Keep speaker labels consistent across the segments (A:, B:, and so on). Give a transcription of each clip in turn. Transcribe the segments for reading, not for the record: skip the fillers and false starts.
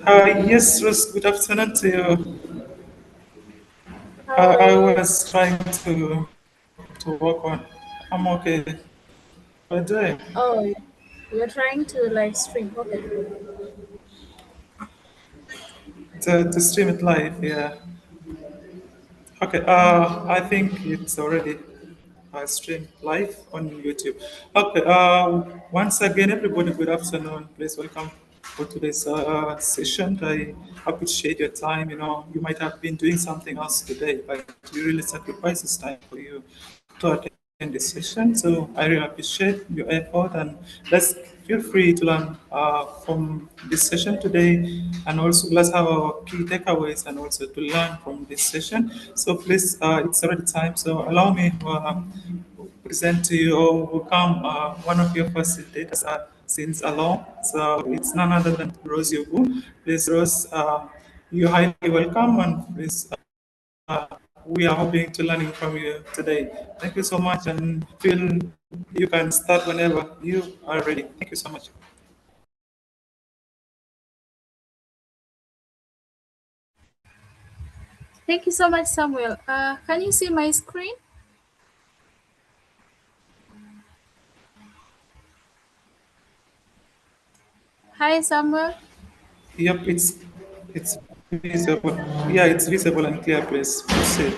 A: Yes, Russ, good afternoon to you.
B: How are
A: I
B: you?
A: was trying to work on. I'm okay. What doing?
B: Oh, you're trying to live stream. Okay.
A: To stream it live, yeah. Okay, I think it's already streamed live on YouTube. Okay, once again, everybody, good afternoon. Please welcome for today's session. I appreciate your time. You might have been doing something else today, but you really sacrifice this time for you to attend this session. So I really appreciate your effort, and let's feel free to learn from this session today, and also let's have our key takeaways and also to learn from this session. So please, it's already time. So allow me to present to you or welcome one of your facilitators since along. So it's none other than Rose Yobu. Please, Rose, you're highly welcome, and please. We are hoping to learning from you today. Thank you so much, and feel you can start whenever you are ready. Thank you so much.
B: Thank you so much, Samuel. Can you see my screen? Hi, Samuel.
A: Yep, it's visible. Yeah, it's visible and clear. Please proceed.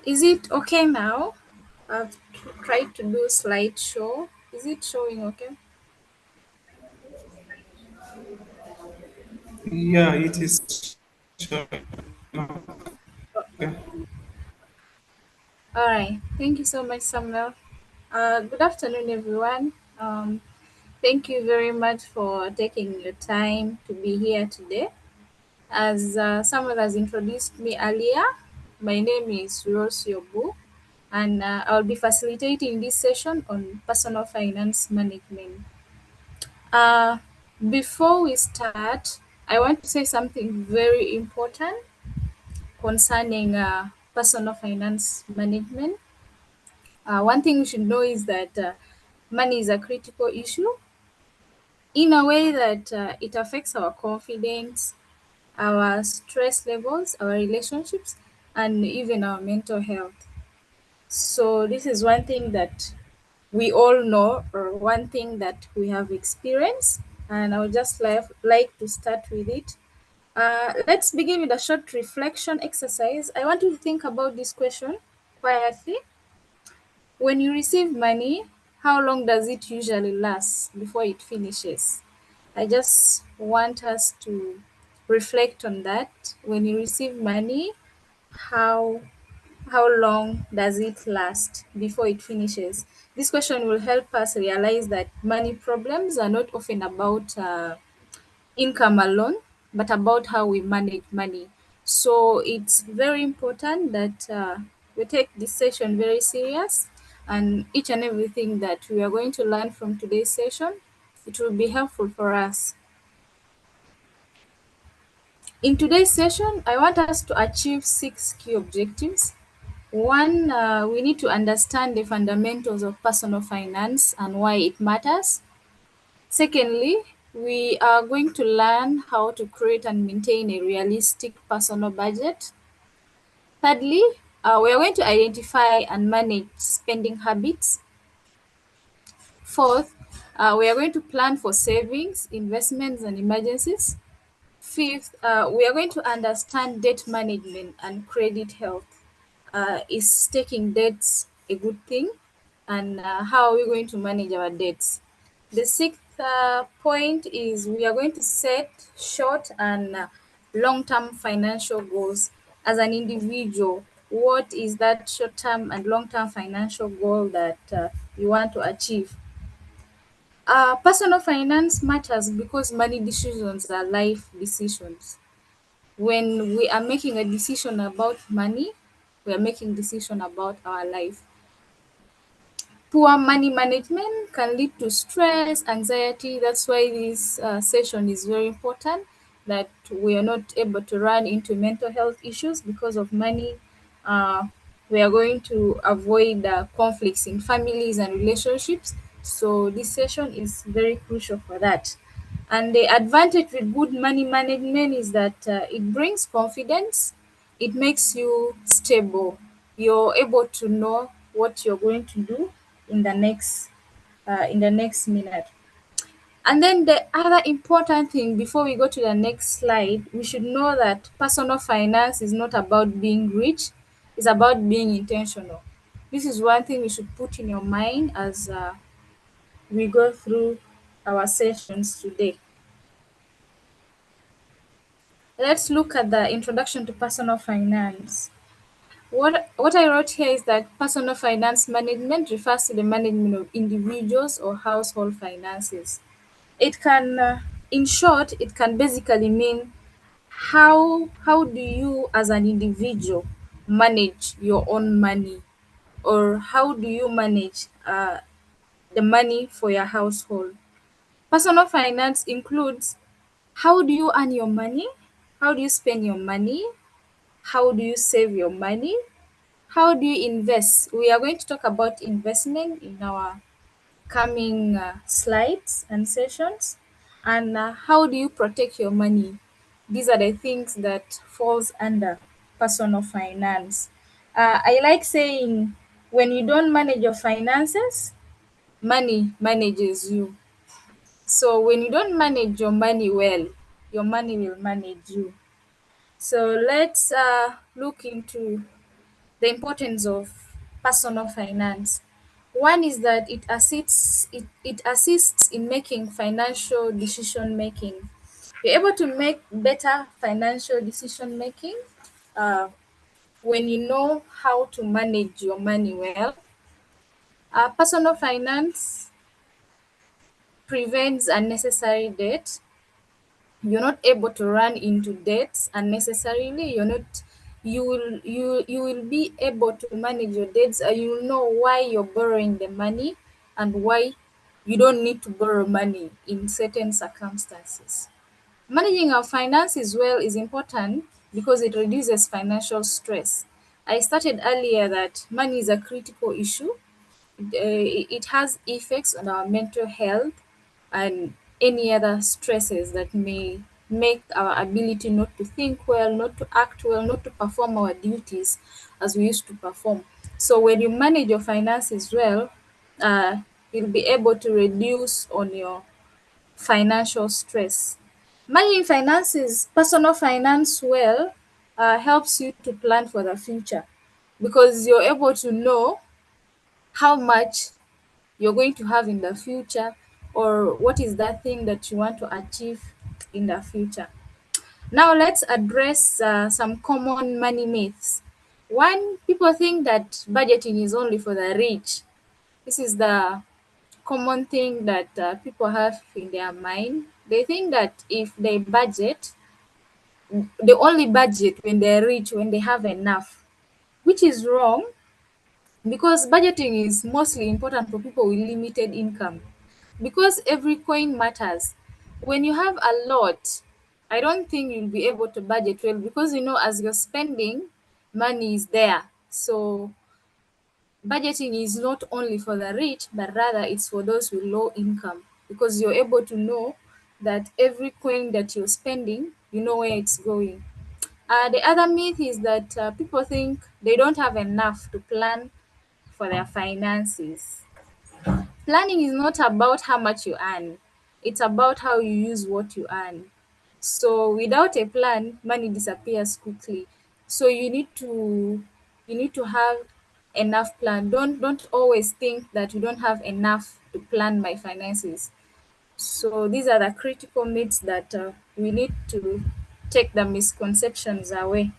B: Is it okay now? I've tried to do slideshow. Is it showing okay?
A: Yeah, it is showing. Okay.
B: All right. Thank you so much, Samuel. Good afternoon, everyone. Thank you very much for taking your time to be here today. As Samuel has introduced me earlier, my name is Rose Yobu, and I'll be facilitating this session on personal finance management. Uh, Before we start, I want to say something very important concerning personal finance management. One thing we should know is that money is a critical issue in a way that it affects our confidence, our stress levels, our relationships, and even our mental health. So, this is one thing that we all know, or one thing that we have experienced, and I would just like to start with it. Let's begin with a short reflection exercise. I want you to think about this question quietly. When you receive money, how long does it usually last before it finishes? I just want us to reflect on that. When you receive money, how how long does it last before it finishes? This question will help us realize that money problems are not often about income alone, but about how we manage money. So it's very important that we take this session very serious, and each and everything that we are going to learn from today's session, it will be helpful for us. In today's session, I want us to achieve six key objectives. One, we need to understand the fundamentals of personal finance and why it matters. Secondly, we are going to learn how to create and maintain a realistic personal budget. Thirdly, we are going to identify and manage spending habits. Fourth, we are going to plan for savings, investments, and emergencies. Fifth, we are going to understand debt management and credit health. Is taking debts a good thing? And how are we going to manage our debts? The sixth point is we are going to set short and long term financial goals. As an individual, what is that short term and long term financial goal that you want to achieve? Personal finance matters because money decisions are life decisions. When we are making a decision about money, we are making decision about our life. Poor money management can lead to stress, anxiety. That's why this session is very important, that we are not able to run into mental health issues because of money. Uh, we are going to avoid conflicts in families and relationships. So this session is very crucial for that. And the advantage with good money management is that it brings confidence, it makes you stable. You're able to know what you're going to do in the next minute. And then the other important thing before we go to the next slide, we should know that personal finance is not about being rich, it's about being intentional. This is one thing we should put in your mind as we go through our sessions today. Let's look at the introduction to personal finance. What I wrote here is that personal finance management refers to the management of individuals or household finances. It can, in short, it can basically mean how do you as an individual manage your own money, or how do you manage the money for your household. Personal finance includes how do you earn your money, how do you spend your money, how do you save your money, how do you invest. We are going to talk about investment in our coming slides and sessions. And how do you protect your money. These are the things that falls under personal finance. I like saying, when you don't manage your finances, money manages you. So when you don't manage your money well, your money will manage you. So let's look into the importance of personal finance. One is that it assists in making financial decision making. You're able to make better financial decision making uh, when you know how to manage your money well. Personal finance prevents unnecessary debt. You're not able to run into debts unnecessarily. You will be able to manage your debts, and you will know why you're borrowing the money and why you don't need to borrow money in certain circumstances. Managing our finances well is important because it reduces financial stress. I started earlier that money is a critical issue. It has effects on our mental health and any other stresses that may make our ability not to think well, not to act well, not to perform our duties as we used to perform. So when you manage your finances well, uh, you'll be able to reduce on your financial stress. Managing finances, personal finance well, helps you to plan for the future because you're able to know how much you're going to have in the future, or what is that thing that you want to achieve in the future. Now let's address some common money myths. One, people think that budgeting is only for the rich. This is the common thing that people have in their mind. They think that if they budget, they only budget when they're rich, when they have enough, which is wrong, because budgeting is mostly important for people with limited income, because every coin matters. When you have a lot, I don't think you'll be able to budget well, because as you're spending, money is there. So budgeting is not only for the rich, but rather it's for those with low income, because you're able to know that every coin that you're spending, you know where it's going. The other myth is that people think they don't have enough to plan for their finances. Planning is not about how much you earn, it's about how you use what you earn. So without a plan, money disappears quickly. So you need to have enough plan. Don't always think that you don't have enough to plan my finances. So these are the critical myths that we need to take the misconceptions away.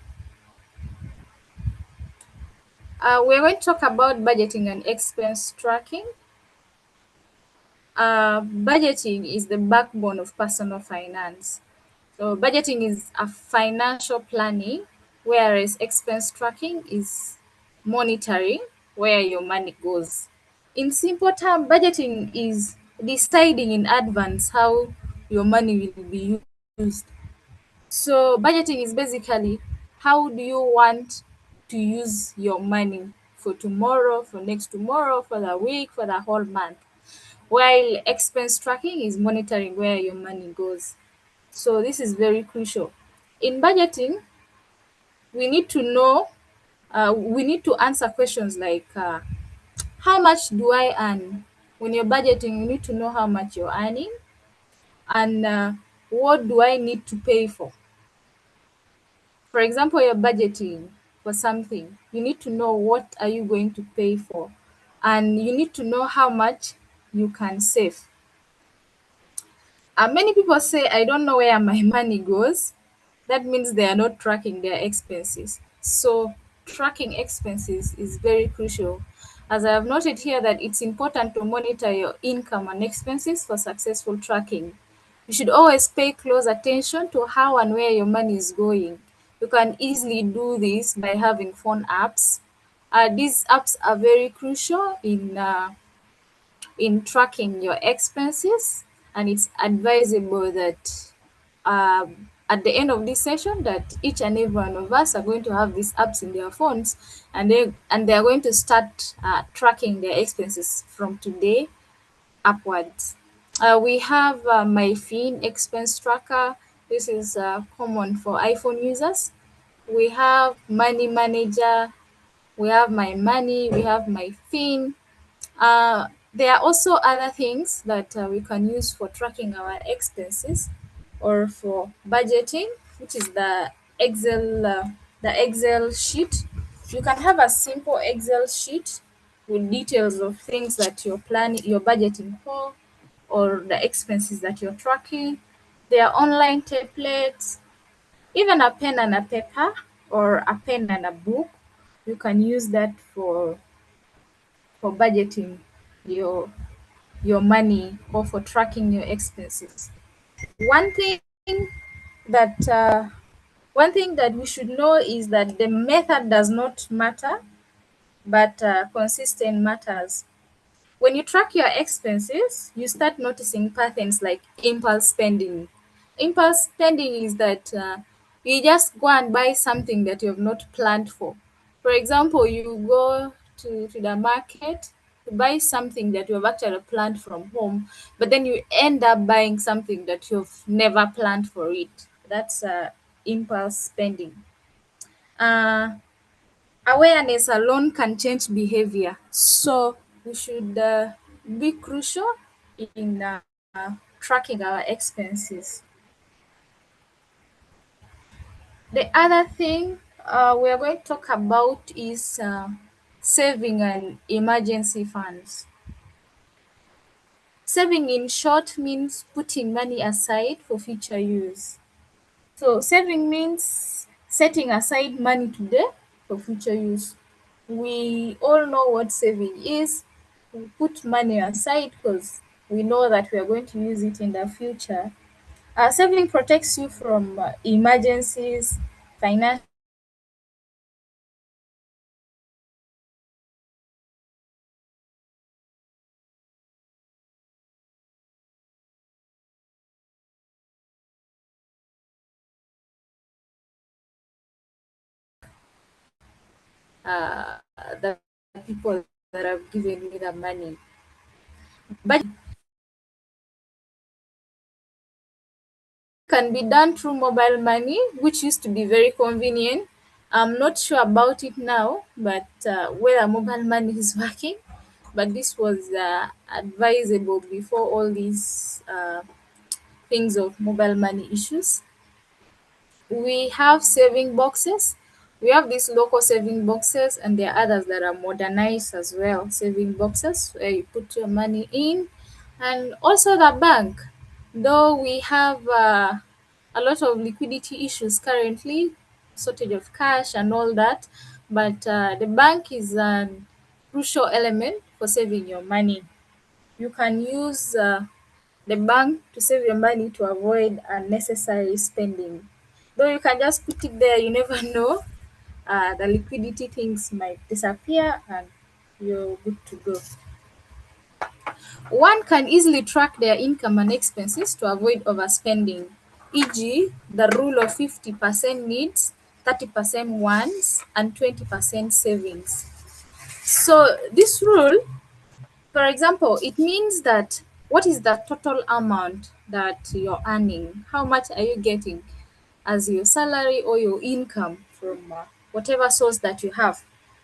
B: We're going to talk about budgeting and expense tracking. Budgeting is the backbone of personal finance. So budgeting is a financial planning, whereas expense tracking is monitoring where your money goes. In simple term, budgeting is deciding in advance how your money will be used. So budgeting is basically how do you want to use your money for tomorrow, for next tomorrow, for the week, for the whole month. While expense tracking is monitoring where your money goes. So this is very crucial. In budgeting, we need to know, we need to answer questions like how much do I earn? When you're budgeting, you need to know how much you're earning and what do I need to pay for. For example, you're budgeting for something. You need to know what are you going to pay for, and you need to know how much you can save. Many people say, I don't know where my money goes. That means they are not tracking their expenses. So, tracking expenses is very crucial. As I have noted here, that it's important to monitor your income and expenses for successful tracking. You should always pay close attention to how and where your money is going. You can easily do this by having phone apps. These apps are very crucial in tracking your expenses, and it's advisable that at the end of this session that each and every one of us are going to have these apps in their phones, and they are going to start tracking their expenses from today upwards. We have MyFin expense tracker. This is common for iPhone users. We have Money Manager. We have My Money. We have MyFin. There are also other things that we can use for tracking our expenses or for budgeting, which is the Excel sheet. You can have a simple Excel sheet with details of things that you're budgeting for, or the expenses that you're tracking. There are online templates, even a pen and a paper, or a pen and a book. You can use that for budgeting your your money or for tracking your expenses. One thing that one thing that we should know is that the method does not matter, but consistent matters. When you track your expenses, you start noticing patterns like impulse spending. Impulse spending is that you just go and buy something that you have not planned for. For example, you go to the market to buy something that you have actually planned from home, but then you end up buying something that you've never planned for it. That's impulse spending. Uh, Awareness alone can change behavior. So we should be crucial in tracking our expenses. The other thing we are going to talk about is saving and emergency funds. Saving, in short, means putting money aside for future use. So saving means setting aside money today for future use. We all know what saving is. We put money aside because we know that we are going to use it in the future. Saving protects you from emergencies, financial uh, the people that have given me the money. But can be done through mobile money, which used to be very convenient. I'm not sure about it now, but whether mobile money is working. But this was advisable before all these things of mobile money issues. We have saving boxes. We have these local saving boxes, and there are others that are modernized as well. Saving boxes where you put your money in, and also the bank. Though we have a lot of liquidity issues currently, shortage of cash and all that, but the bank is a crucial element for saving your money. You can use the bank to save your money to avoid unnecessary spending. Though you can just put it there, you never know. The liquidity things might disappear and you're good to go. One can easily track their income and expenses to avoid overspending, e.g., the rule of 50% needs, 30% wants, and 20% savings. So, this rule, for example, it means that what is the total amount that you're earning? How much are you getting as your salary or your income from whatever source that you have?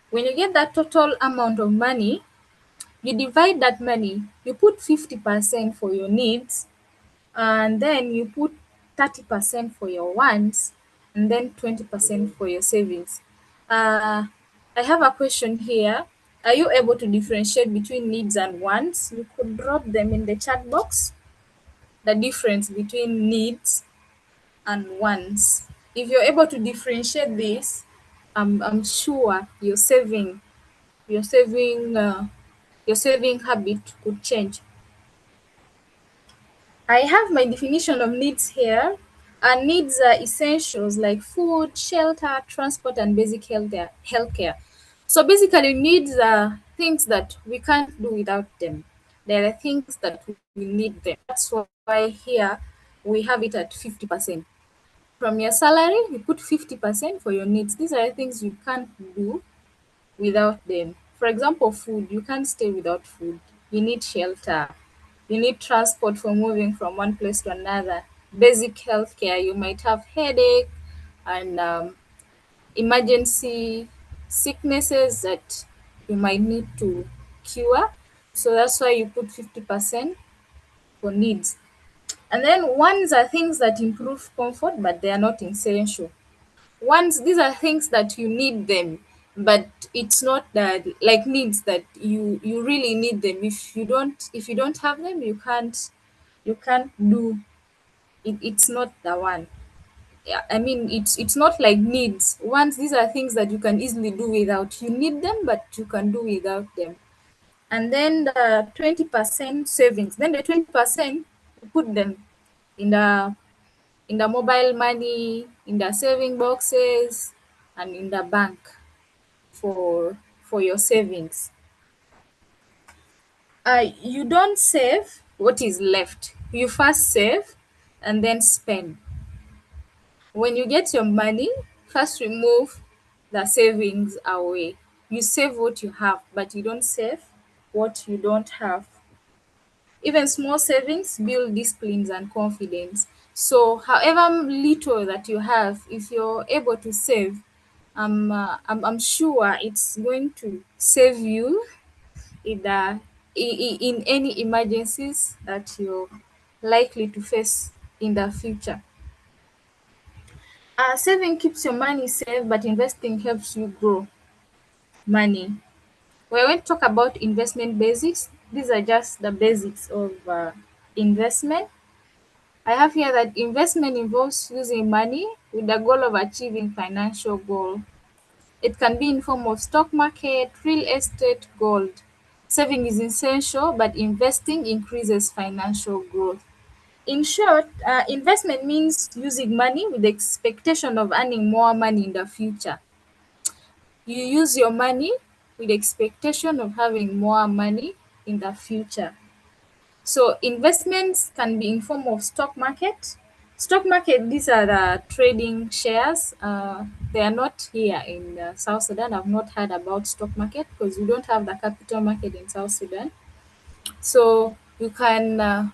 B: When you get that total amount of money, you divide that money, you put 50% for your needs, and then you put 30% for your wants, and then 20% for your savings. Uh, I have a question here. Are you able to differentiate between needs and wants? You could drop them in the chat box, the difference between needs and wants. If you're able to differentiate this, I'm sure your saving your saving habit could change. I have my definition of needs here. And needs are essentials like food, shelter, transport, and basic healthcare. So basically, needs are things that we can't do without them. There are things that we need them. That's why here we have it at 50%. From your salary, you put 50% for your needs. These are things you can't do without them. For example, food, you can't stay without food. You need shelter. You need transport for moving from one place to another. Basic healthcare, you might have headache and emergency sicknesses that you might need to cure. So that's why you put 50% for needs. And then ones are things that improve comfort, but they are not essential. Ones, these are things that you need them, but it's not that like needs that you really need them. If you don't have them, you can't do it. It's not the one. Yeah, I mean, it's not like needs. Ones, these are things that you can easily do without. You need them, but you can do without them. And then the 20% savings, then the 20% you put them in the mobile money, in the saving boxes, and in the bank for your savings. You don't save what is left. You first save and then spend. When you get your money, first remove the savings away. You save what you have, but you don't save what you don't have. Even small savings build disciplines and confidence. So, however little that you have, if you're able to save, I'm sure it's going to save you in in any emergencies that you're likely to face in the future. Saving keeps your money safe, but investing helps you grow money. We're going to talk about investment basics. These are just the basics of investment. I have here that investment involves using money with the goal of achieving financial goal. It can be in form of stock market, real estate, gold. Saving is essential, but investing increases financial growth. In short, investment means using money with the expectation of earning more money in the future. You use your money with the expectation of having more money in the future. So investments can be in form of stock market. Stock market, these are the trading shares. They are not here in South Sudan. I've not heard about stock market because we don't have the capital market in South Sudan. So you can,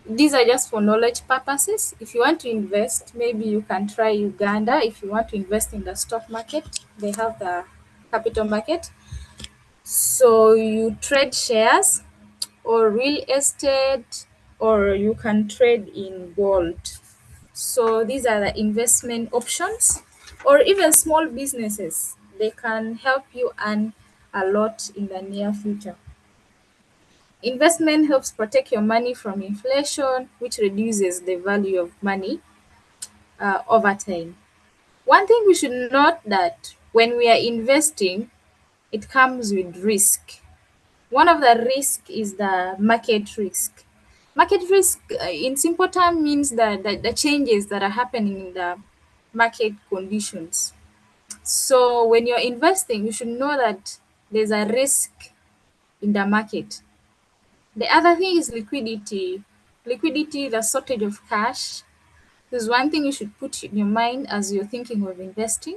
B: these are just for knowledge purposes. If you want to invest, maybe you can try Uganda. If you want to invest in the stock market, they have the capital market. So you trade shares or real estate, or you can trade in gold. So these are the investment options, or even small businesses. They can help you earn a lot in the near future. Investment helps protect your money from inflation, which reduces the value of money over time. One thing we should note that when we are investing, it comes with risk. One of the risk is the market risk. Market risk, in simple term, means that the changes that are happening in the market conditions. So when you're investing, you should know that there's a risk in the market. The other thing is liquidity. Liquidity, the shortage of cash. This is one thing you should put in your mind as you're thinking of investing.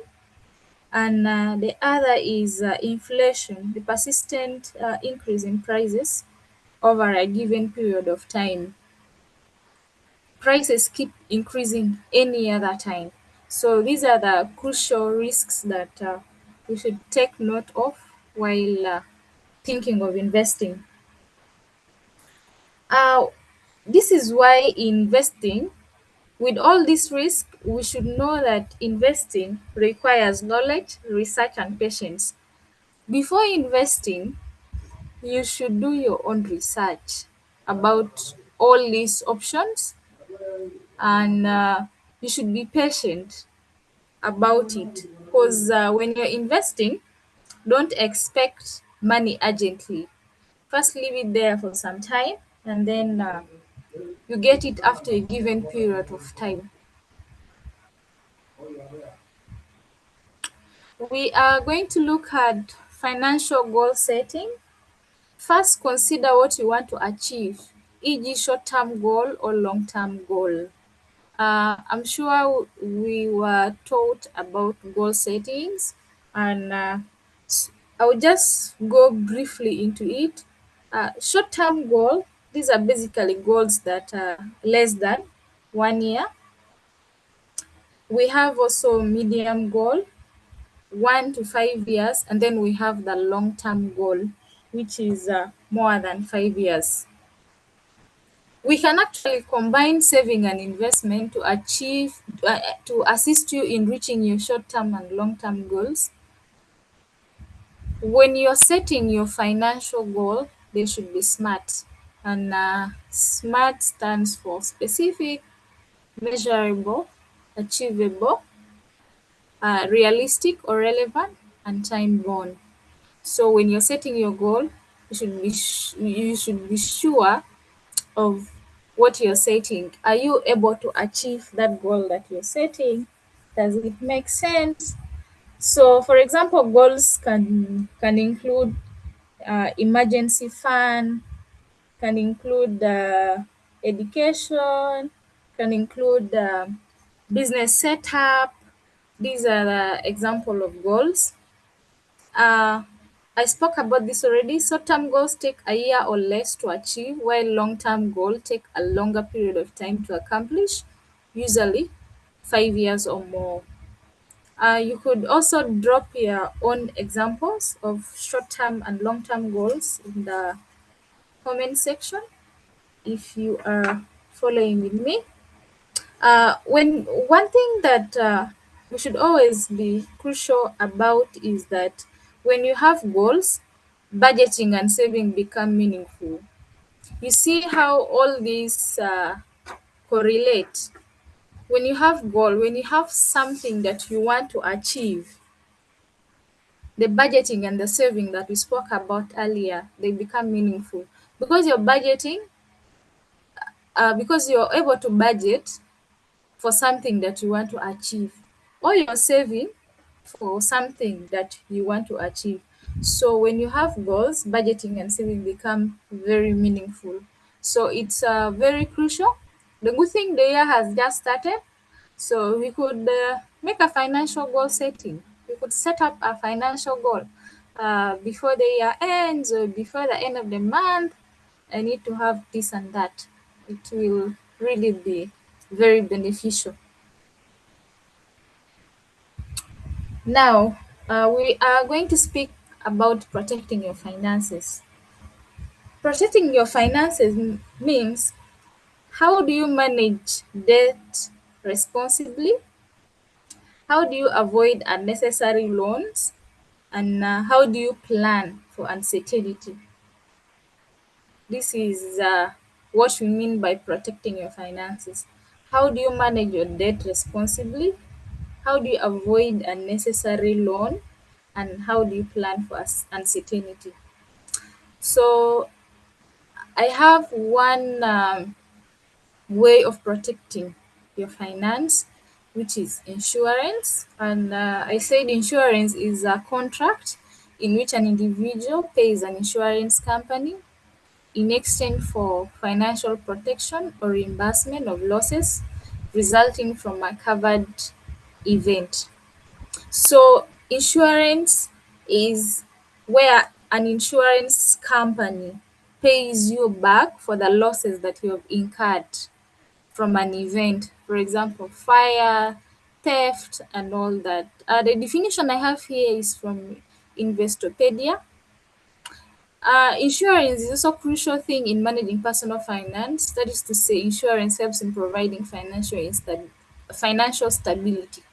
B: And the other is inflation, the persistent increase in prices over a given period of time. Prices keep increasing any other time. So these are the crucial risks that we should take note of while thinking of investing. Uh, this is why investing, with all this risk, we should know that investing requires knowledge, research, and patience. Before investing, you should do your own research about all these options, and you should be patient about it, because when you're investing, don't expect money urgently. First leave it there for some time, and then you get it after a given period of time. We are going to look at financial goal setting. First, consider what you want to achieve, e.g., short term goal or long term goal. I'm sure we were taught about goal settings, and I will just go briefly into it. Short term goal, these are basically goals that are less than 1 year. We have also medium goal, 1 to 5 years, and then we have the long term goal, which is more than 5 years. We can actually combine saving and investment to achieve to assist you in reaching your short-term and long-term goals. When you're setting your financial goal, they should be SMART, and SMART stands for specific, measurable, achievable, realistic or relevant, and time bound. So when you're setting your goal, you should be sure of what you're setting. Are you able to achieve that goal that you're setting? Does it make sense? So, for example, goals can include emergency fund, can include education, can include business setup. These are the example of goals. Uh, I spoke about this already. Short-term goals take a year or less to achieve, while long-term goals take a longer period of time to accomplish, usually 5 years or more. You could also drop your own examples of short-term and long-term goals in the comment section if you are following with me. When one thing that we should always be crucial about is that when you have goals, budgeting and saving become meaningful. You see how all these correlate. When you have goal, when you have something that you want to achieve, the budgeting and the saving that we spoke about earlier, they become meaningful because you're budgeting, because you're able to budget for something that you want to achieve, or you're saving for something that you want to achieve. So when you have goals, budgeting and saving become very meaningful. So it's very crucial. The good thing, the year has just started, so we could make a financial goal setting. We could set up a financial goal before the year ends or before the end of the month. I need to have this and that. It will really be very beneficial. Now, we are going to speak about protecting your finances. Protecting your finances means, how do you manage debt responsibly? How do you avoid unnecessary loans? And how do you plan for uncertainty? This is what we mean by protecting your finances. How do you manage your debt responsibly? How do you avoid unnecessary loan? And how do you plan for uncertainty? So I have one way of protecting your finance, which is insurance. And I said insurance is a contract in which an individual pays an insurance company in exchange for financial protection or reimbursement of losses resulting from a covered event. So insurance is where an insurance company pays you back for the losses that you have incurred from an event, for example, fire, theft, and all that. The definition I have here is from Investopedia. Insurance is also a crucial thing in managing personal finance. That is to say, insurance helps in providing financial stability.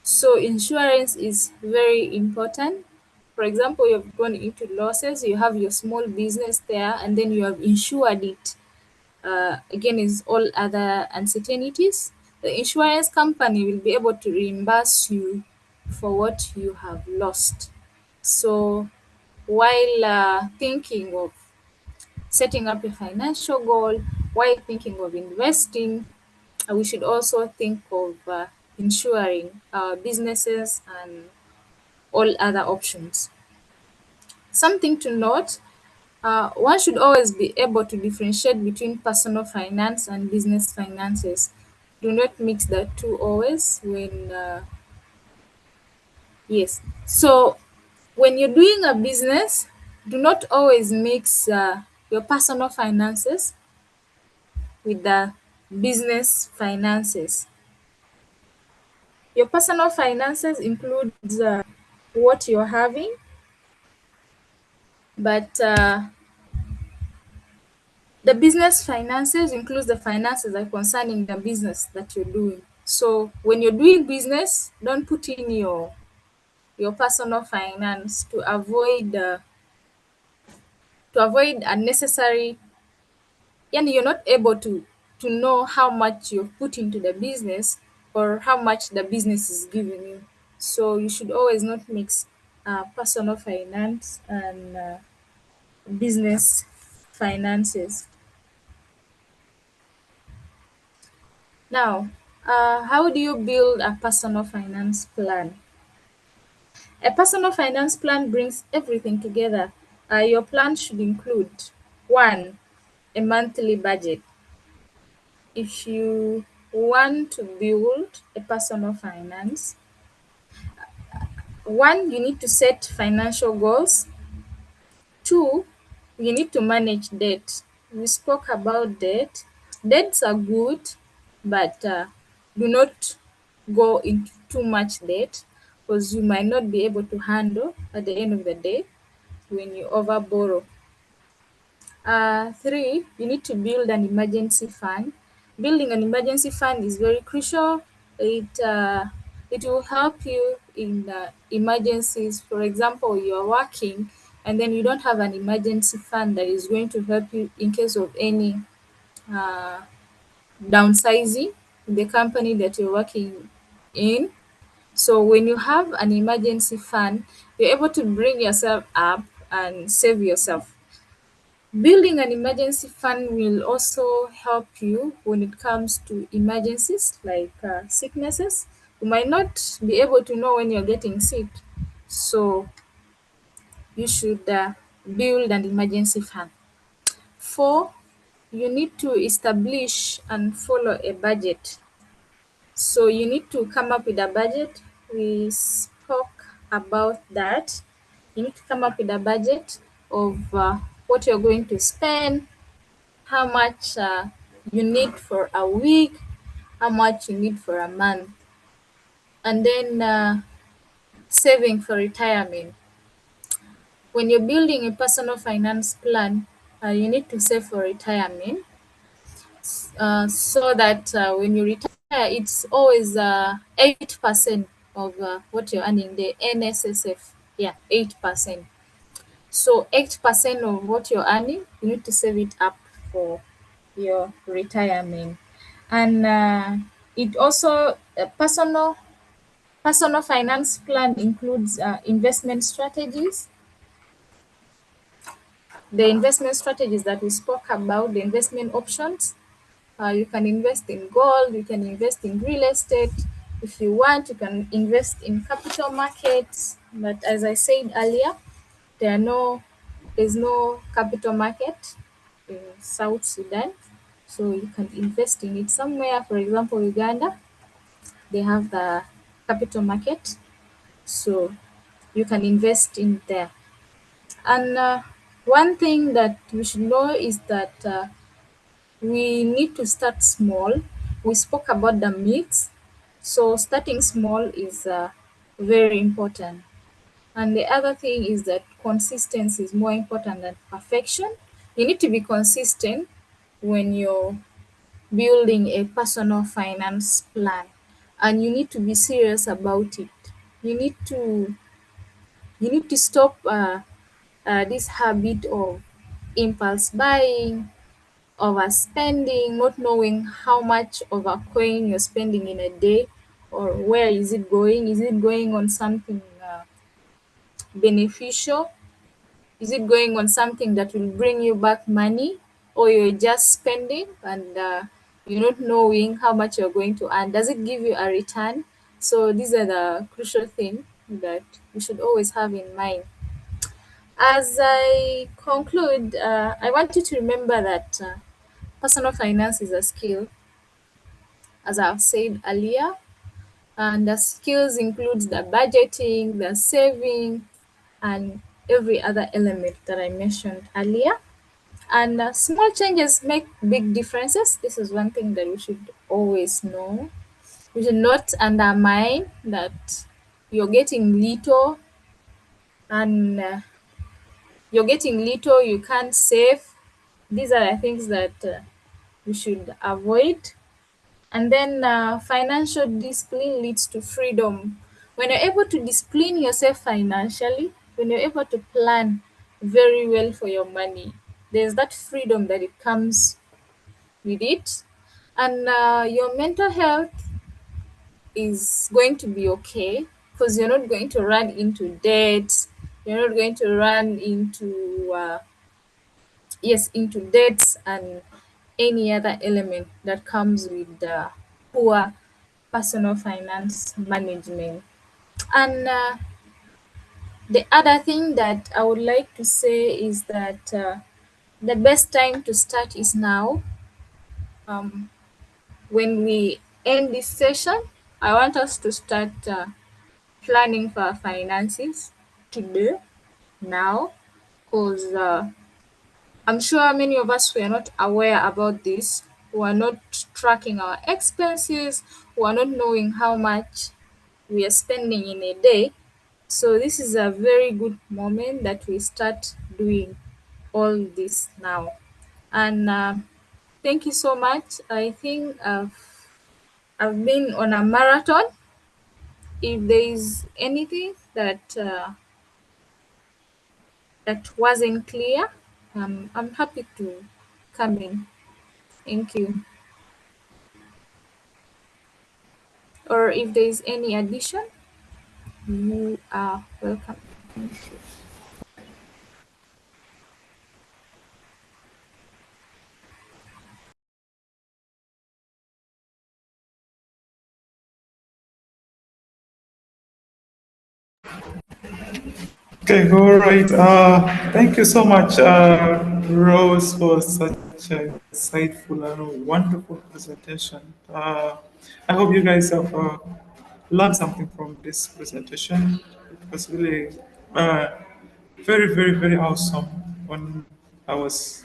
B: So insurance is very important. For example, you've gone into losses, you have your small business there, and then you have insured it against all other uncertainties. The insurance company will be able to reimburse you for what you have lost. So while thinking of setting up a financial goal, while thinking of investing, we should also think of insuring our businesses and all other options. Something to note, one should always be able to differentiate between personal finance and business finances. Do not mix the two always yes. So when you're doing a business, do not always mix your personal finances with the business finances. Your personal finances includes what you're having, but the business finances includes the finances that are concerning the business that you're doing. So when you're doing business, don't put in your personal finance to avoid unnecessary. And you're not able to know how much you've put into the business or how much the business is giving you. So you should always not mix personal finance and business finances. Now, how do you build a personal finance plan? A personal finance plan brings everything together. Your plan should include one, a monthly budget. If you want to build a personal finance, one, you need to set financial goals. Two, you need to manage debt. We spoke about debt. Debts are good, but do not go into too much debt because you might not be able to handle at the end of the day when you overborrow. Three, you need to build an emergency fund. Building an emergency fund is very crucial. It will help you in emergencies. For example, you're working and then you don't have an emergency fund that is going to help you in case of any uh, downsizing in the company that you're working in. So when you have an emergency fund, you're able to bring yourself up and save yourself. Building an emergency fund will also help you when it comes to emergencies like sicknesses. You might not be able to know when you're getting sick, so you should build an emergency fund. Four, you need to establish and follow a budget. So you need to come up with a budget. We spoke about that. You need to come up with a budget of what you're going to spend, how much you need for a week, how much you need for a month, and then saving for retirement. When you're building a personal finance plan, you need to save for retirement so that when you retire, it's always 8% of what you're earning, the NSSF. Yeah, 8%. So 8% of what you're earning, you need to save it up for your retirement. And it also personal finance plan includes investment strategies. The investment strategies that we spoke about, the investment options. You can invest in gold, you can invest in real estate. If you want, you can invest in capital markets. But as I said earlier, there are no there's no capital market in South Sudan, so you can invest in it somewhere. For example, Uganda, they have the capital market, so you can invest in there. And one thing that we should know is that we need to start small. We spoke about the myths, so starting small is very important. And the other thing is that consistency is more important than perfection. You need to be consistent when you're building a personal finance plan, and you need to be serious about it. You need to stop this habit of impulse buying, overspending, not knowing how much of a coin you're spending in a day, or where is it going. Is it going on something beneficial? Is it going on something that will bring you back money, or you're just spending and you're not knowing how much you're going to earn? Does it give you a return? So these are the crucial things that we should always have in mind. As I conclude, I want you to remember that personal finance is a skill, as I've said earlier, and the skills includes the budgeting, the saving, and every other element that I mentioned earlier. And small changes make big differences. This is one thing that we should always know. We should not undermine that you're getting little, and you can't save. These are the things that we should avoid. And then financial discipline leads to freedom. When you're able to discipline yourself financially, when you're able to plan very well for your money, there's that freedom that it comes with it. And your mental health is going to be okay, because you're not going to run into debt. You're not going to run into yes, into debts and any other element that comes with poor personal finance management. And the other thing that I would like to say is that the best time to start is now. Um, when we end this session, I want us to start planning for our finances today, now, because I'm sure many of us were not aware about this. We are not tracking our expenses. We are not knowing how much we are spending in a day. So this is a very good moment that we start doing all this now. And thank you so much. I think I've been on a marathon. If there is anything that wasn't clear, I'm happy to come in. Thank you. Or if there is any addition, you are welcome. Thank you.
A: Okay, all right. Thank you so much, Rose, for such an insightful and wonderful presentation. I hope you guys have learned something from this presentation. It was really very, very, very awesome when I was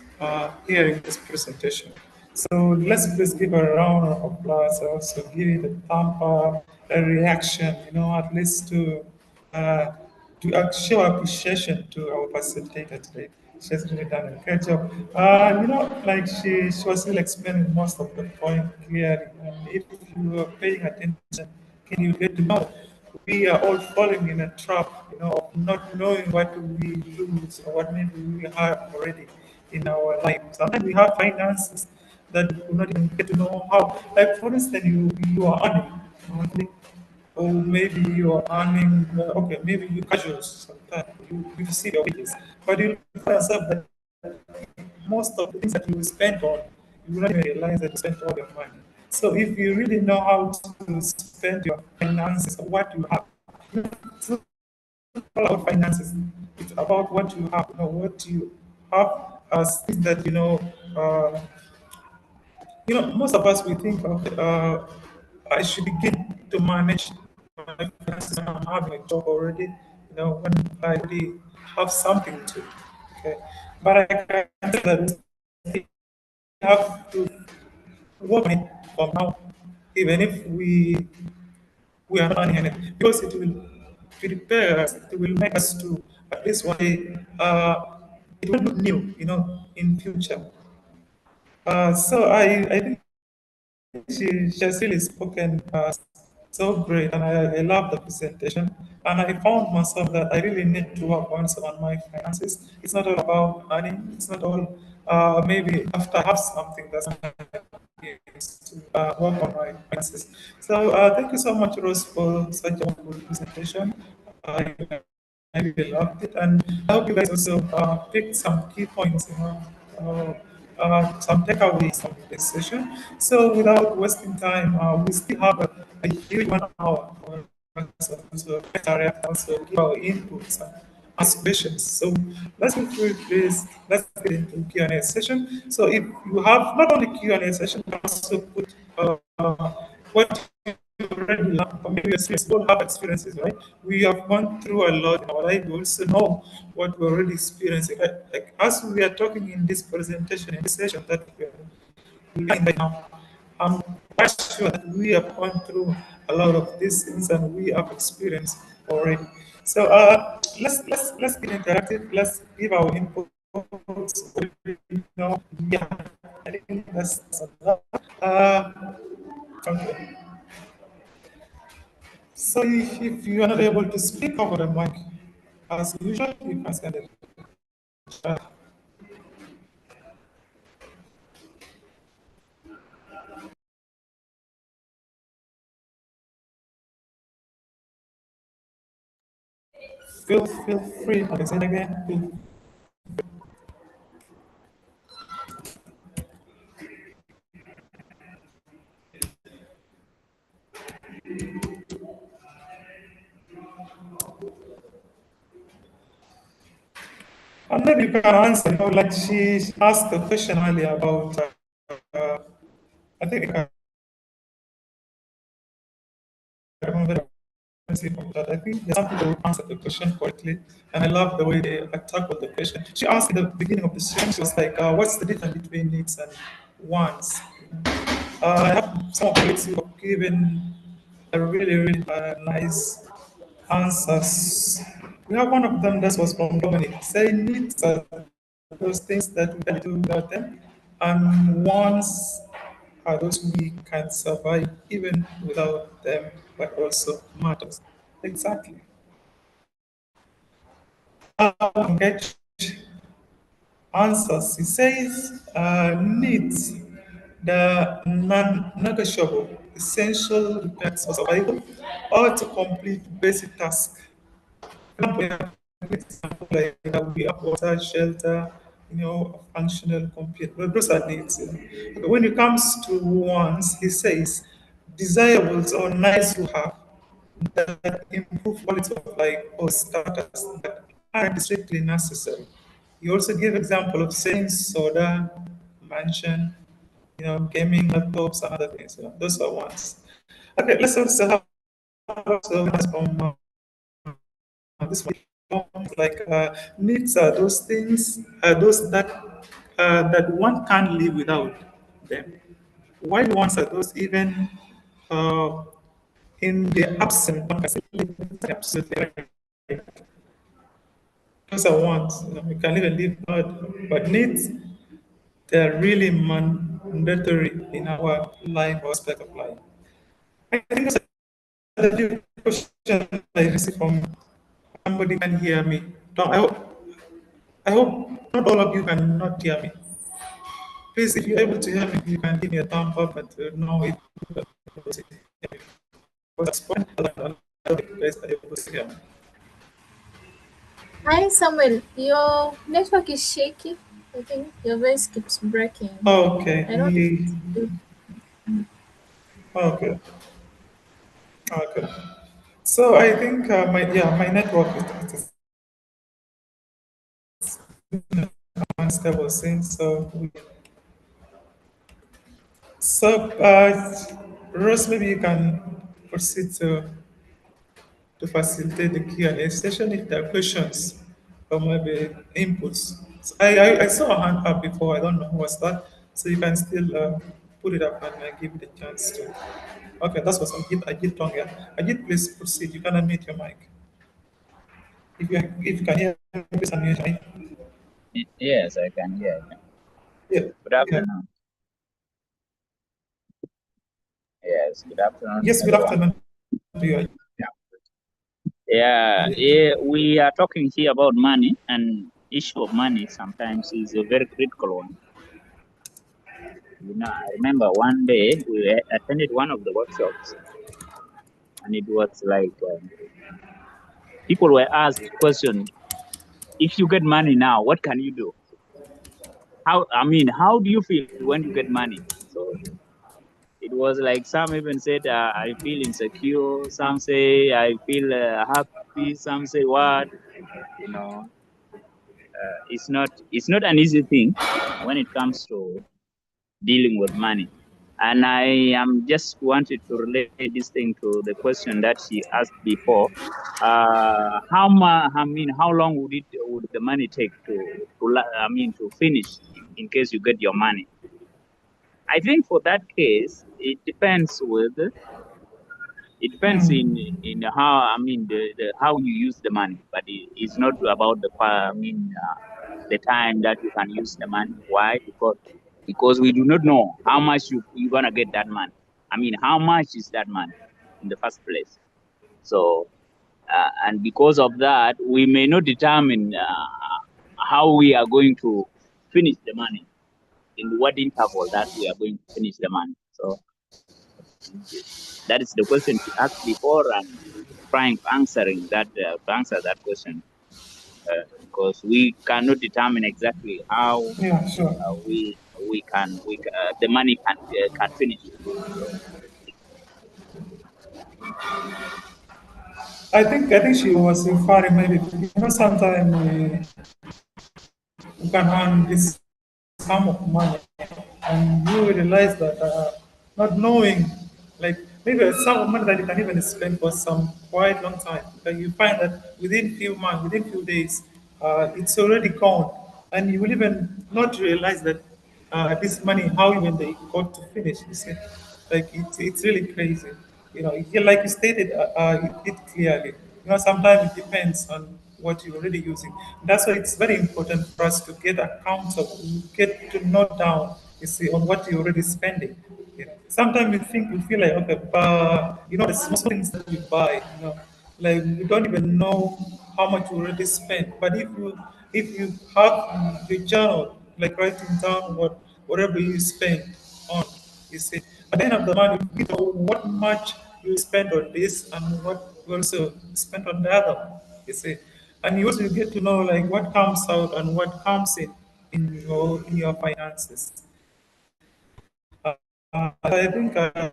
A: hearing this presentation. So let's please give a round of applause. Also give it a thumb up, a reaction, at least uh, to show appreciation to our facilitator today. She has really done a great job. Like she was still explaining most of the point clearly. And if you were paying attention, can you get to know we are all falling in a trap, of not knowing what we lose or what maybe we have already in our life. Sometimes we have finances that we do not even get to know how. Like for instance, you are earning monthly, or maybe you are earning. Okay, maybe you casual sometimes you see your wages, but you find yourself that most of the things that you spend on, you will not even realize that you spent all your money. So if you really know how to spend your finances, what you have, it's all about finances. It's about what you have, what you have as things that uh, most of us we think of. I should begin to manage my finances when I'm having a job already. When I already have something to. Okay, but I can say that we have to work on it from now, even if we are not earning anything, because it will prepare us, it will make us to at least one day, it will look new, in future. So I think she has really spoken so great, and I love the presentation. And I found myself that I really need to work on my finances. It's not all about earning. It's not all maybe after I have something that's is to work on my finances. So thank you so much, Rose, for such a wonderful presentation. I, I really loved it, and I hope you guys also picked some key points, some takeaways from this session. So without wasting time, we still have a huge 1 hour for us to also interact, also give our inputs and ask questions. So let's go through it, please. Let's get into Q&A session. So if you have not only Q&A session, you can also put what you already learned, or maybe you all have experiences, right? We have gone through a lot in our life. We also know what we're already experiencing. Like as we are talking in this presentation, in this session that we are doing right now, I'm quite sure that we have gone through a lot of these things and we have experienced already. So let's get interactive. Let's give our input. Yeah, I think that's enough. Uh, okay. So if you are not able to speak over the mic, as usual, you can send it. Uh, feel free. I say it again. And maybe you can answer. Like she asked the question earlier about. I think I remember from that. I think there's some people who answered the question correctly, and I love the way they tackled the question. She asked in the beginning of the session, she was like, "What's the difference between needs and wants?" I have some colleagues who have given a really nice answers. We have one of them that was from Dominic saying needs are those things that we can do without them, and wants are those we can survive even without them, but also matters. Exactly. Get answers. He says needs the non-negotiable, essential requirements for survival or to complete basic tasks. Like we have water, shelter, functional computer. Those are needs. But when it comes to wants, he says desirables or nice to have that improve quality of life or status that aren't strictly necessary. He also gave example of saying soda, mansion, gaming laptops and other things. Those are wants. Okay, let's also have also from this one. Like needs are those things, those that one can't live without them. While wants are those even uh, in the absence, one can still live absolutely right. Those are wants. We can even live without, but needs they're really mandatory in our life or aspect of life. I think that's a question I received from somebody can hear me. I hope not all of you can not hear me. Please, if you're able to hear me, you can give me a thumb up and know if you're able to hear me. Because that's point a lot of you guys are able to hear me.
B: Hi, Samuel. Your network is shaky. I think your voice keeps breaking.
A: Okay.
B: I don't know if it's you.
A: Okay. Okay. So I think my network is unstable since. Rose, maybe you can proceed to facilitate the Q&A session if there are questions or maybe inputs. So I saw a hand up before. I don't know who was that. So you can still put it up and I give you the chance to. Okay, that's what Ajit Tonga. Ajit, please proceed. You can unmute your mic. If you can hear me, please unmute your mic.
C: Yes, I can hear you.
A: Yeah.
C: Good afternoon. Yes, good afternoon,
A: Yes, good
C: everyone.
A: afternoon to you.
C: Yeah, we are talking here about money, and issue of money sometimes is a very critical one. I remember one day we attended one of the workshops, and it was like people were asked question: if you get money now, what can you do? How do you feel when you get money? So it was like some even said, I feel insecure. Some say I feel happy. Some say what? You know, it's not an easy thing when it comes to dealing with money. And I am just wanted to relate this thing to the question that she asked before. How long would the money take to finish in case you get your money? I think for that case, it depends in how how you use the money, but it's not about the time that you can use the money. Why? Because we do not know how much you're gonna get that money. How much is that money in the first place? So and because of that, we may not determine how we are going to finish the money, in what interval that we are going to finish the money. So that is the question she asked before, and trying to answer that question, because we cannot determine exactly how
A: Yeah, sure.
C: the money can finish. So,
A: I think she was referring maybe sometimes we can earn this sum of money and you realize that not knowing, like maybe a sum of money that you can even spend for some quite long time, but you find that within few months, within few days, it's already gone, and you will even not realize that this money, how even they got to finish. You see, like it's really crazy. Like you stated it clearly. Sometimes it depends on what you're already using. That's why it's very important for us to get accountable, get to note down, you see, on what you're already spending. Sometimes we feel like, okay, but the small things that we buy, like we don't even know how much we already spent. But if you have the journal, like writing down whatever you spend on, you see, at the end of the month, you know what much you spend on this and what you also spent on the other. You see, and you also get to know like what comes out and what comes in your finances. I think I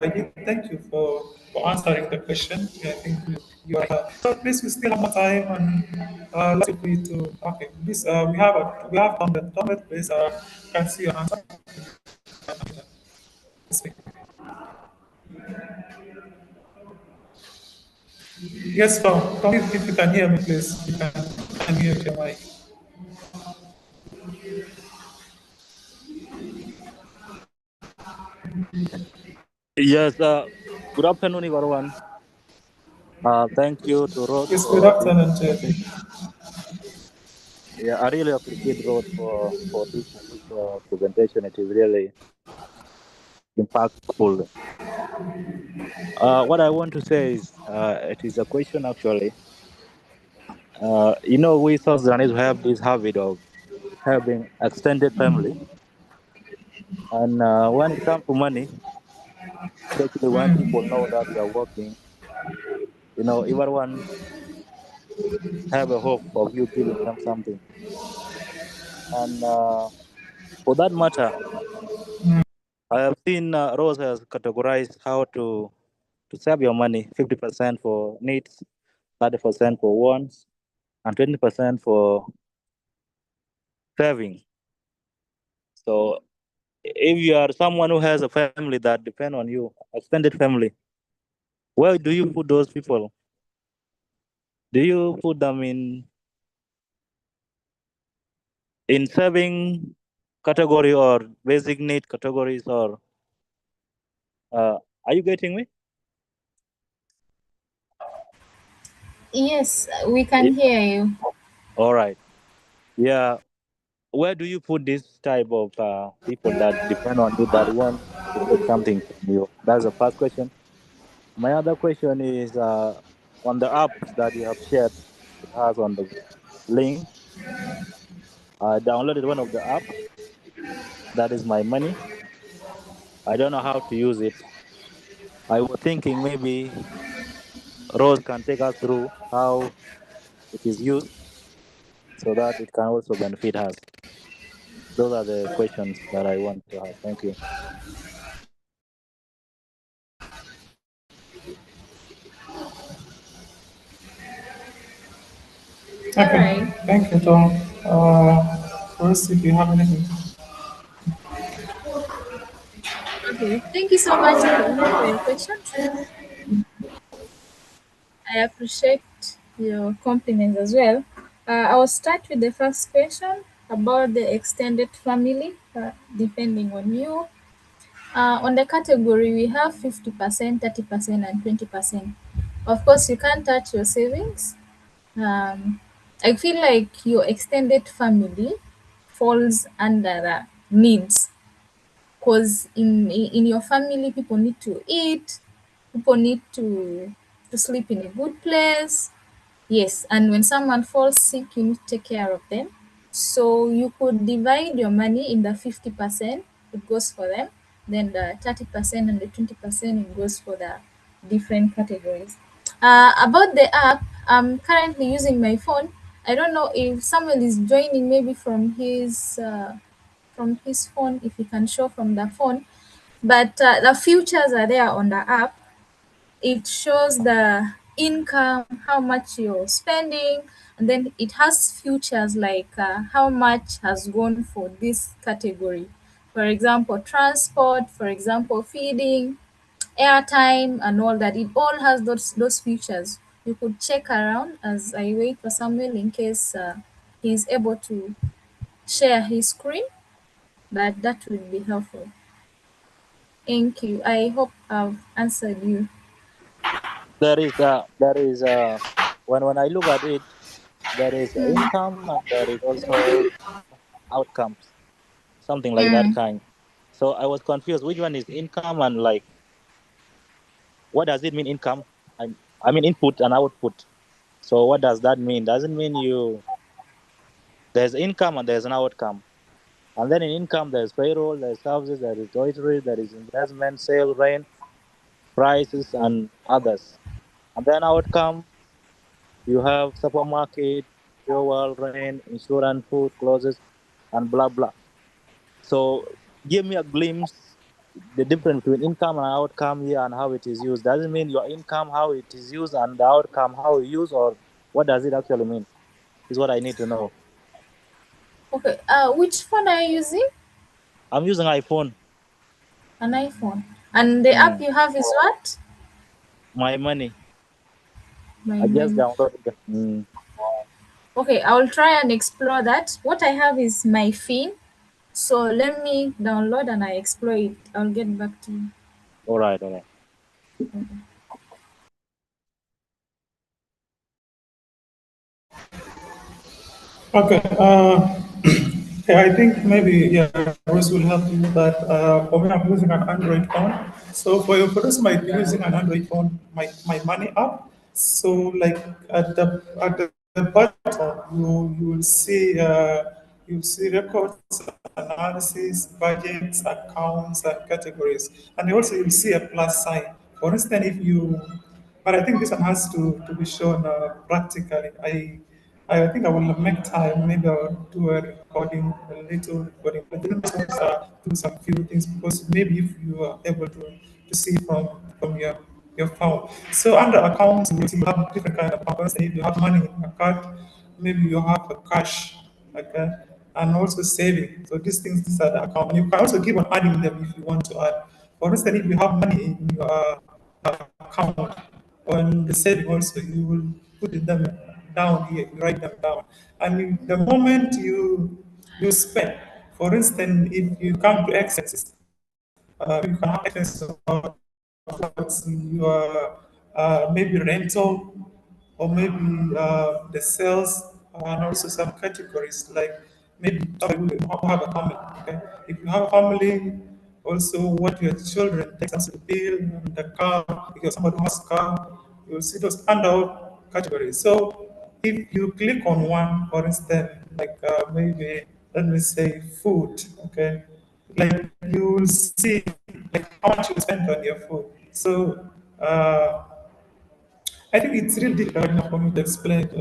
A: did thank you for answering the question. I think you are. So please, we still have more time, and let's feel free to. Okay, please. We have Tom. Please, can see your answer. Speak. Yes, Tom. Tom, if you can hear me, please, you can unmute your mic.
D: Yes, good afternoon, everyone. Thank you to Rose
A: Yes, good
D: for this
A: afternoon,
D: topic.
A: Jeffrey.
D: Yeah, I really appreciate Rose for this presentation. It is really impactful. What I want to say is, it is a question actually. We South Sudanese have this habit of having extended family, and when it comes to money, especially when people know that you are working, everyone have a hope of you giving them something, and for that matter. I have seen Rose has categorized how to save your money: 50% for needs, 30% for wants, and 20% for saving. So if you are someone who has a family that depend on you, extended family, where do you put those people? Do you put them in saving category or basic need categories, or are you getting me?
B: Yes, we
D: Yeah.
B: can hear you.
D: All right. Yeah. Where do you put this type of people that depend on you, that want to get something from you? That's the first question. My other question is on the apps that you have shared with us on the link. I downloaded one of the app, that is My Money. I don't know how to use it. I was thinking maybe Rose can take us through how it is used so that it can also benefit us. Those are the questions that I want to have. Thank you.
B: All
A: Okay,
B: right.
A: thank you, Tom. First, if you have anything.
B: Okay. Thank you so much, King, for your questions. I appreciate your compliments as well. I will start with the first question about the extended family, depending on you. On the category, we have 50%, 30%, and 20%. Of course, you can't touch your savings. Um, I feel like your extended family falls under the needs, because in your family, people need to eat, people need to sleep in a good place. Yes, and when someone falls sick, you need to take care of them. So you could divide your money in the 50%, it goes for them, then the 30% and the 20% it goes for the different categories. About the app, I'm currently using my phone. I don't know if someone is joining maybe from his phone, if he can show from the phone. But the features are there on the app. It shows the income, how much you're spending, and then it has features like how much has gone for this category. For example, transport, for example, feeding, airtime, and all that. It all has those features. You could check around as I wait for Samuel in case he's able to share his screen, but that would be helpful. Thank you. I hope I've answered you.
D: There is when I look at it, there is income and there is also outcomes, something like that
B: Mm.
D: kind. So I was confused which one is income, and like what does it mean income? I, I mean input and output. So what does that mean? Does it mean you there's income and there's an outcome? And then in income there's payroll, there's services, there is loitering, there is investment, sale, rent, prices, and others. And then outcome, you have supermarket, fuel, rent, insurance, food, clothes, and blah blah. So give me a glimpse the difference between income and outcome here and how it is used. Does it mean your income how it is used and the outcome how you use, or what does it actually mean? Is what I need to know.
B: Okay. Which phone are you using?
D: I'm using iPhone.
B: An iPhone. And the app
D: Mm.
B: you have is what?
D: My money.
B: My
D: I just
B: money.
D: downloaded it. Mm.
B: Okay, I'll try and explore that. What I have is my Fin. So let me download and I explore it. I'll get back to you.
D: All right, all right.
A: Okay. Okay, I think maybe yeah, Bruce will help you with that. For me, I'm using an Android phone. So for your Bruce might be using an Android phone, my money app. So like at the bottom, you will see records, analysis, budgets, accounts, and categories, and also you'll see a plus sign. For instance, if you but I think this one has to be shown practically. I think I will make time. Maybe I'll do a recording, a little recording. But then do some few things because maybe if you are able to see from your phone. So under accounts, you have different kind of accounts. If you have money in a card, maybe you have a cash. Okay. and also saving. So these are the account. And you can also keep on adding them if you want to add. For instance, if you have money in your account on the saving also, you will put them down here, you write them down. And the moment you spend, for instance, if you come to expenses, you can have expenses of what's your maybe rental or maybe the sales and also some categories like maybe somebody who have a family. Okay, if you have a family, also what your children take as a bill and the car because somebody who has a car, you will see those handout categories. So if you click on one, for instance, like maybe let me say food, okay, like you will see like how much you spend on your food. So I think it's really difficult right now for me to explain it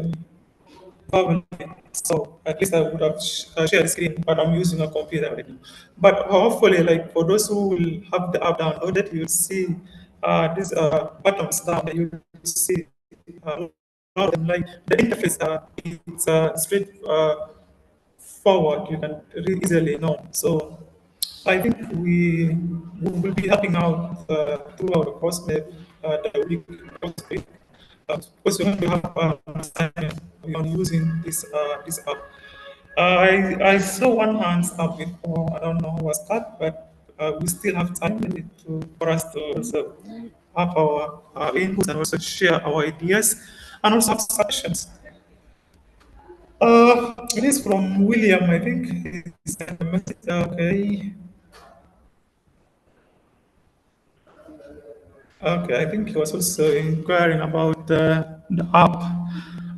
A: verbally. So at least I would have shared screen, but I'm using a computer right now. But hopefully, like for those who will have the app downloaded, you'll see these buttons down there. You'll see a lot of them. Like the interface, it's straight forward. You can really easily know. So I think we will be helping out throughout the course, the week, because you have to have assignment on using this app. I saw one hand up before. I don't know who was that, but we still have time maybe for us to also have our inputs and also share our ideas and also have suggestions. It is from William, I think. Is that the message? Okay. Okay, I think he was also inquiring about the app.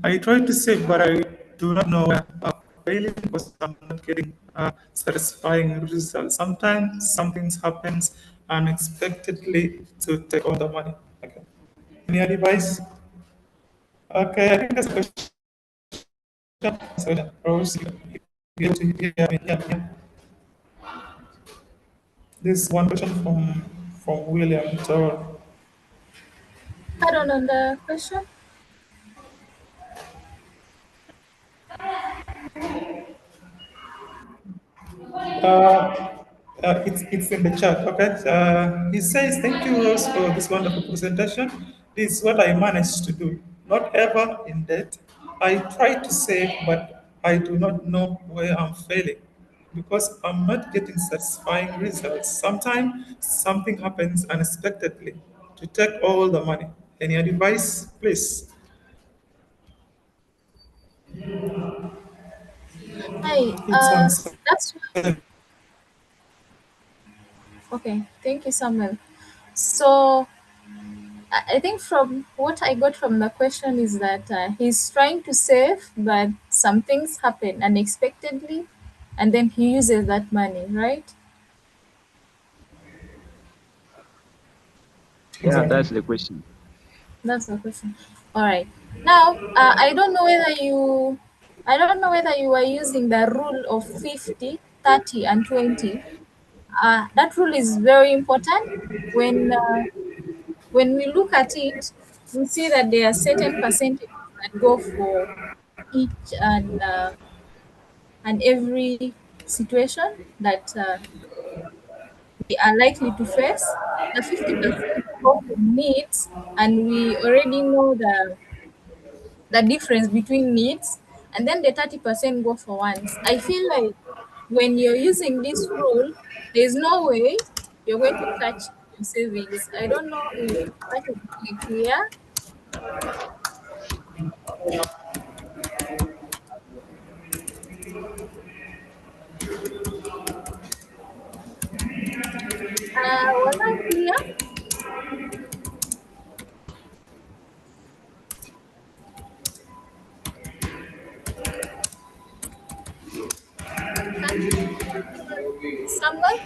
A: I tried to save, but I do not know where I'm failing because I'm not getting satisfying results. Sometimes something happens unexpectedly to take all the money. Okay. Any advice? Okay, I think that's a question. So, Rose, you have to hear me. Yeah. This one question from William. So,
B: Pardon on the question.
A: it's in the chat. Okay. He says, "Thank you, Rose, for this wonderful presentation. This is what I managed to do. Not ever in debt. I try to save, but I do not know where I'm failing because I'm not getting satisfying results. Sometimes something happens unexpectedly to take all the money. Any advice, please?"
B: Hi.
A: It's on.
B: That's okay. Thank you, Samuel. So I think from what I got from the question is that he's trying to save, but some things happen unexpectedly, and then he uses that money, right?
C: Yeah,
A: Exactly.
C: that's the question.
B: That's the question. All right. Now, I don't know whether you are using the rule of 50, 30, and 20. That rule is very important. When uh, when we look at it, we see that there are certain percentages that go for each and every situation that we are likely to face. The 50% go for needs, and we already know the difference between needs, and then the 30% go for wants. I feel like when you're using this rule, there's no way you're going to touch your savings. I don't know if that is really clear. Was I clear? Can someone?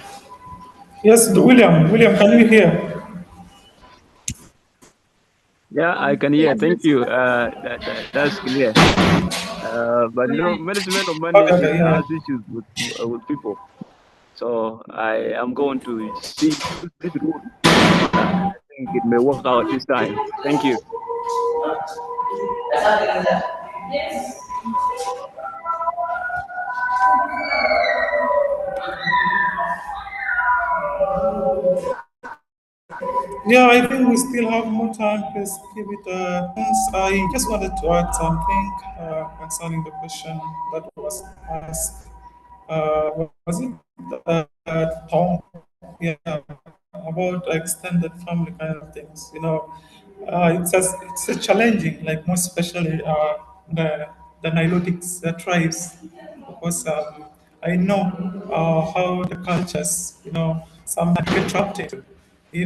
A: Yes, William. William, can you hear?
C: Yeah, I can hear.
B: Yes,
C: Thank
B: that's
C: you.
B: fine.
C: That's clear. But
B: All right.
C: management of money
A: Okay, okay,
C: has
A: yeah.
C: issues with people. So I am going to see this rule. I think it may work out this time. Thank you.
A: Yeah, I think we still have more time. Please keep it. I just wanted to add something concerning the question that was asked. Was it Tom? Yeah, about extended family kind of things. It's a challenging, like most especially the Nilotic tribes, because I know how the cultures, sometimes get trapped into. You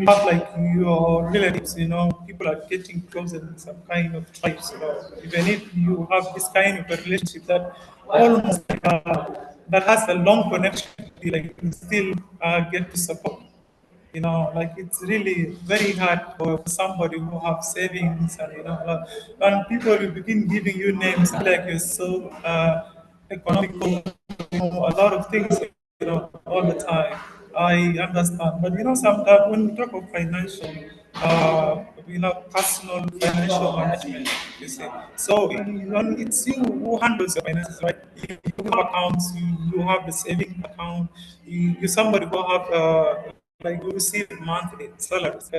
A: have like your relatives, people are getting close in some kind of tribes, even if you have this kind of a relationship that almost that has a long connection, like you can still get to support. Like it's really very hard for somebody who have savings and and people will begin giving you names like you're so economical, a lot of things, all the time. I understand, but sometimes when we talk of financial, personal financial management, you see. So it's you who handles your finances, right? You have accounts, you have the saving account, you somebody who have like you receive monthly salaries.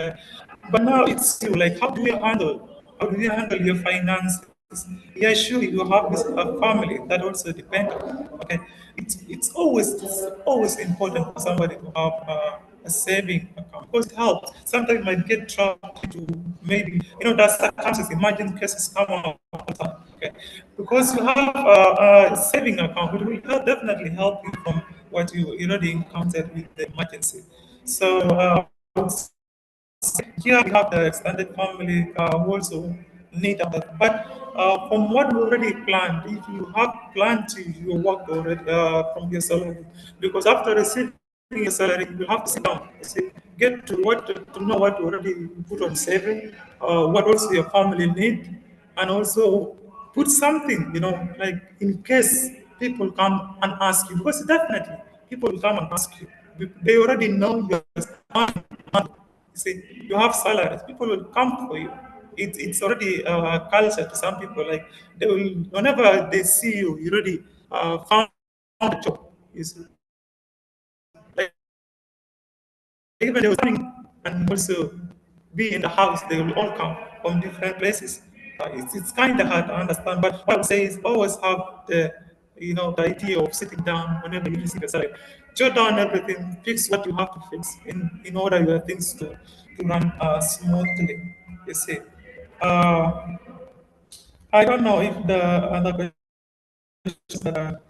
A: But now it's you, like how do you handle your finances? Yeah, sure, you have this family that also depend. Okay, it's always important for somebody to have a saving account because it helps. Sometimes you might get trapped into maybe that circumstances, emergency cases come up all the time. Okay, because you have a saving account, it will definitely help you from what you already encountered with the emergency. So here we have the extended family who also need that. But from what we already planned, if you have planned to your work already from your salary, because after receiving your salary, you have to sit down, get to know what you already put on saving, what also your family need, and also put something, like in case people come and ask you, because definitely people will come and ask you. They already know your money. You see, you have salaries. People will come for you. It's already a culture to some people. Like they will, whenever they see you, you already found a job. You see, like even they will coming and also be in the house. They will all come from different places. It's kind of hard to understand. But what I would say is always have the idea of sitting down whenever you receive a salary. Jot down everything, fix what you have to fix in order your things to run smoothly. You see. Uh, I don't know if the other questions that are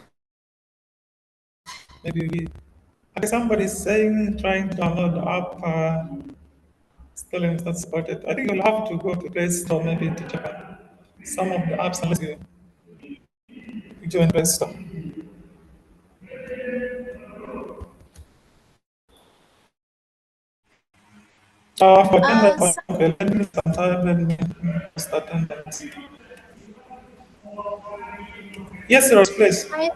A: maybe okay, somebody's saying trying to download the app still is not supported. I think you'll have to go to Play Store maybe to check out some of the apps unless you join Play Store. For attendance,
B: So,
A: okay, let me sometime let me post attendance. Yes, sir, please.
B: I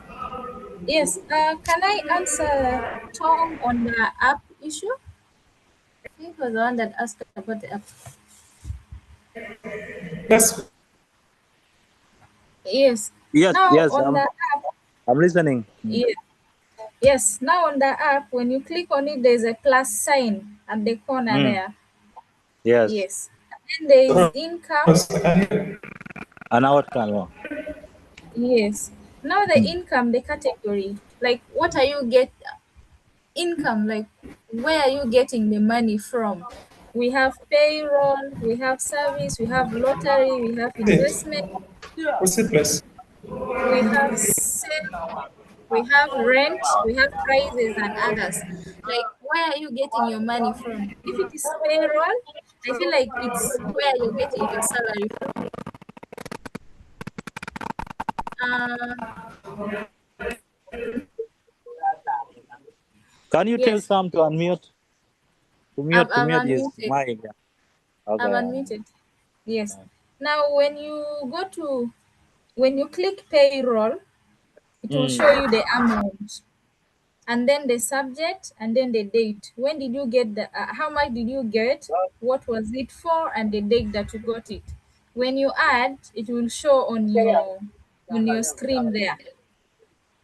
B: yes. Can I answer Tom on the app issue? He was the one that asked about the app.
A: Yes,
B: Yes.
D: Yes,
B: Now
D: yes,
B: on the app,
D: I'm listening.
B: yes. Yes. Now on the app, when you click on it, there's a plus sign at the corner
D: Mm,
B: there.
D: yes,
B: Yes. And then there is
A: so,
B: income.
A: yes, I can hear.
D: an outcome. Yeah.
B: Yes. Now the income, the category, like what are you get income, like where are you getting the money from? We have payroll, we have service, we have lottery, we have
A: Proceed.
B: investment,
A: Proceed, please.
B: we have sale, we have rent, we have prices and others. Like where are you getting your money from? If it is payroll, I feel like it's where you're getting your salary from. Uh,
D: Can you tell
B: yes,
D: Sam to unmute? To
B: I've,
D: mute, to
B: I've
D: mute his
B: unmuted.
D: mic. Yeah.
B: I've
D: Okay.
B: unmuted. Yes. Now when you click payroll, it will show
D: Mm.
B: you the amount and then the subject and then the date. When did you get how much did you get? What was it for? And the date that you got it. When you add, it will show on your screen there.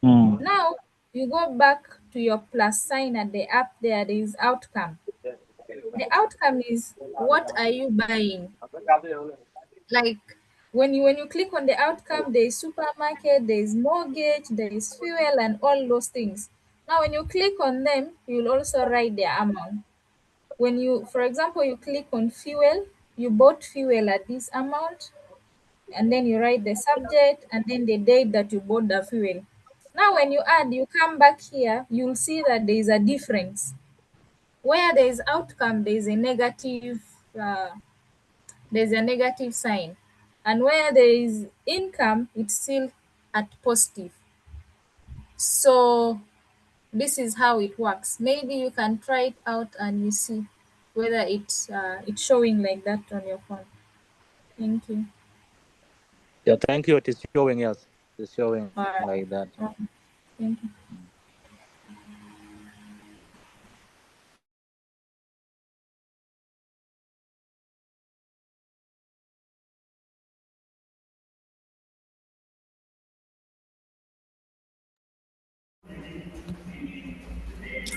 D: Mm.
B: Now you go back to your plus sign at the app there is outcome. The outcome is what are you buying? Like when you click on the outcome, there is supermarket, there is mortgage, there is fuel, and all those things. Now when you click on them, you'll also write their amount. When you, for example, you click on fuel, you bought fuel at this amount, and then you write the subject and then the date that you bought the fuel. Now when you add, you come back here, you'll see that there is a difference. Where there is outcome, uh, there's a negative sign, and where there is income, it's still at positive. So this is how it works. Maybe you can try it out and you see whether it's showing like that on your phone. Thank you.
D: Yeah, thank you. It is showing, yes. It's showing
B: All right.
D: like that.
B: Thank you.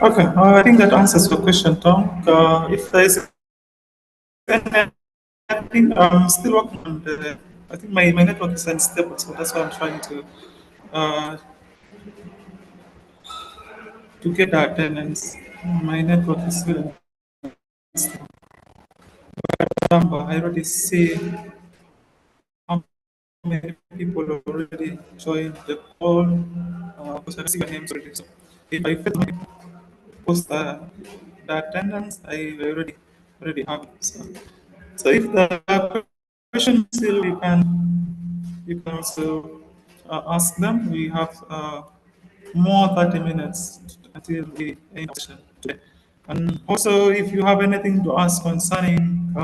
A: Okay, I think that answers your question, Tom. If there is anything, I'm still working on the. I think my network is unstable, so that's why I'm trying uh, to get the attendance. My network is still number. I already see how many people already joined the call. Because I see your names already. So if I fail to post the attendance, I already have it. So if the question still, you can also ask them. We have more 30 minutes until we end the session today. And also, if you have anything to ask concerning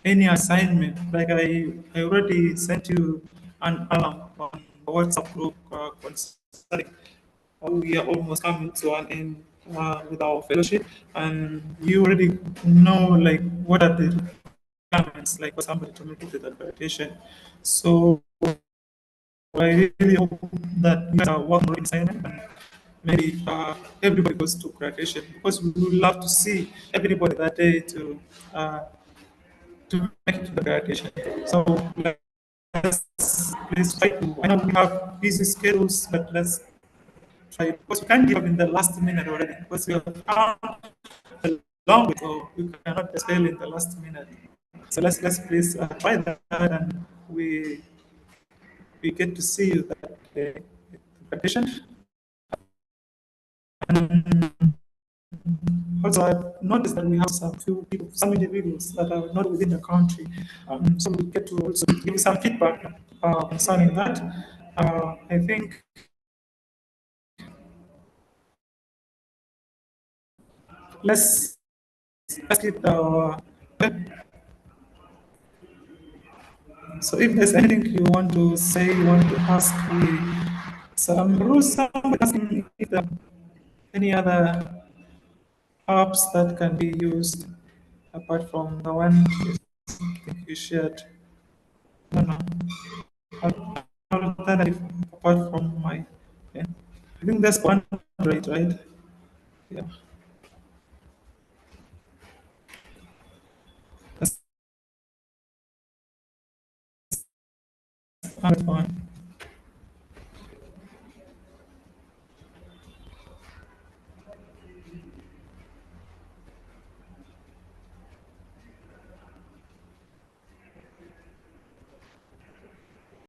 A: any assignment, like I already sent you an alarm on the WhatsApp group concerning we are almost coming to an end with our fellowship, and you already know like what are the requirements, like for somebody to make it to the accreditation. So I really hope that you guys are working on assignment and maybe everybody goes to graduation because we would love to see everybody that day uh, to make it to the graduation. So let's please try to. I know we have busy schedules, but let's try because we can't give up in the last minute already because we have come a long way, so we cannot just fail in the last minute. So let's please try that and we get to see you that day. Graduation. Also, I've noticed that we have some few people, some individuals that are not within the country. So we get to also give some feedback concerning that. I think let's let's keep the. So if there's anything you want to say, you want to ask, some rules, somebody asking if there are any other apps that can be used apart from the one you shared. No, no. Alternative apart from my. Yeah. I think that's one right? Yeah. That's one.